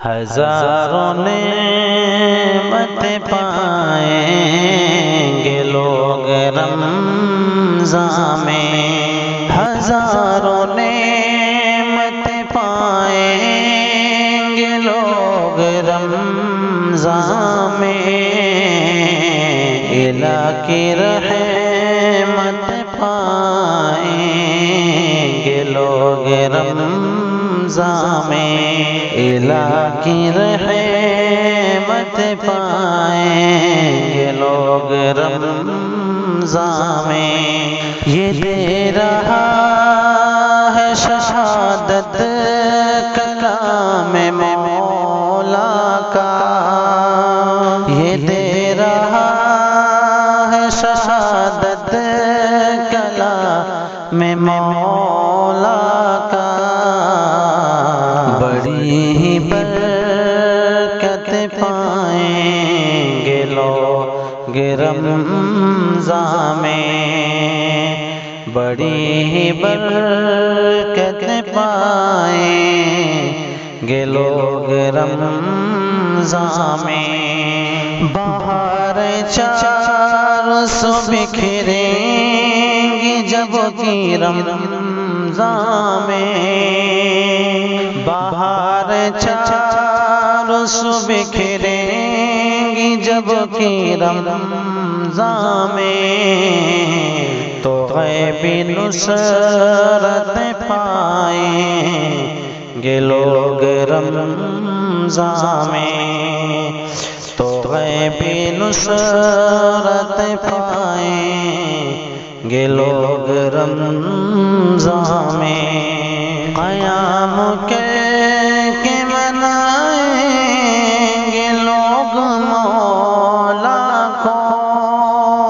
ہزاروں نعمت پائیں گے لوگ رمضان میں، ہزاروں نعمت پائیں گے لوگ رمضان میں، الہ کی رحمت پائیں گے لوگ رمضان میں، الہ کی رحمت پائیں گے لوگ رمضان میں۔ یہ دے رہا ہے شہادت کلام مولا کا، یہ دے رہا ہے شہادت کلام مولا کا، بڑی ہی برکت پائیں گے لوگ رمضان میں، بڑی ہی برکت پائیں گے لوگ رمضان میں۔ بہار چاروں سو بکھریں گی جب کی رمضان میں، بہار چاروں سو بکھریں گی جب کی رمضان میں، تو غیبی نصرت پائیں گے لوگ رمضان میں، تو غیبی نصرت پائیں گے لوگ رمضان میں۔ قیام کے منائیں گے لوگ مولا کو،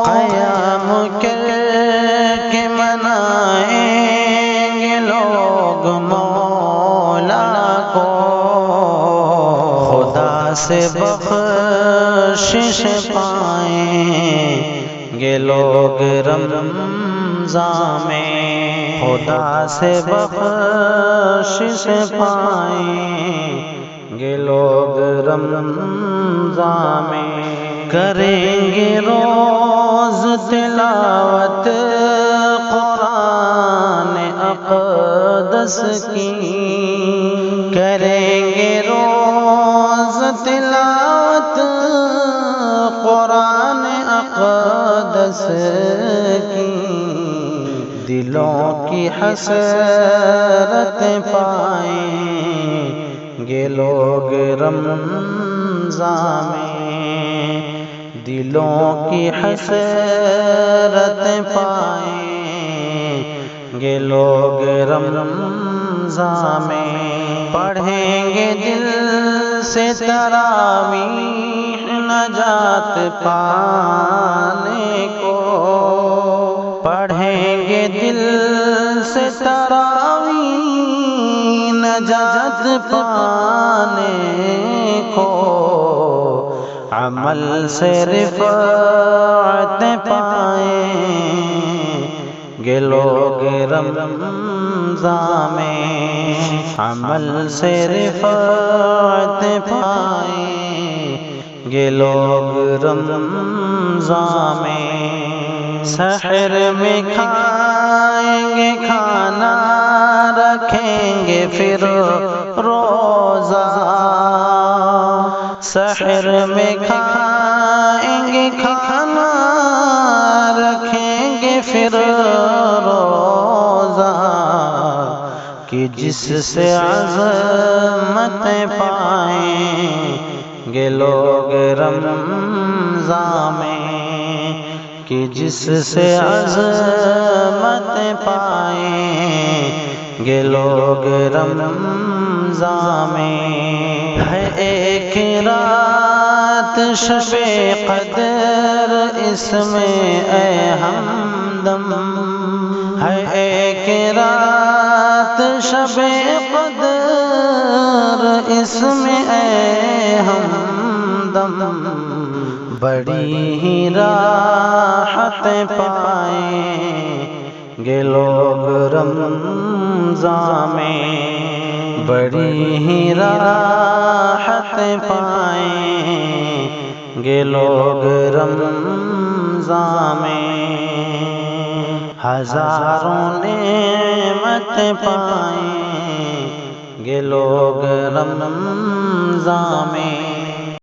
قیام کے منائیں گے لوگ مولا کو، خدا سے بخشش پائیں گے لوگ رمضان میں، خدا سے بخشش پائیں گے لوگ رمضان میں۔ کریں گے روز تلاوت قرآن اقدس کی، کریں گے روز تلاوت قرآن اقدس کی، دلوں کی حسرت پائیں گے لوگ رمضان میں، دلوں کی حسرت پائیں گے لوگ رمضان میں۔ پڑھیں گے دل سے تراویح نجات پانے کو، پڑھیں گے دل سے تراویح نجات پانے کو، عمل سے رفعت پائیں گے لوگ رمضان میں، عمل سے رفعت پائیں گے لوگ رمضان میں۔ سحر میں کھائیں گے کھانا، رکھیں گے پھر روزہ، سحر میں کھائیں گے کھانا، رکھیں گے پھر روزہ، کہ جس سے عظمت پائیں گے لوگ رمضان میں، کہ جس سے عظمت پائیں گے لوگ رمضان میں۔ ہے ایک رات شب قدر، اس میں اے ہمدم، ہے ایک رات شب قدر، اس میں اے ہمدم، بڑی ہی راحت پائیں گے لوگ رمضان میں، بڑی ہی راحت گے لوگ رمضان میں، ہزاروں نعمت پائیں گے لوگ رمضان میں،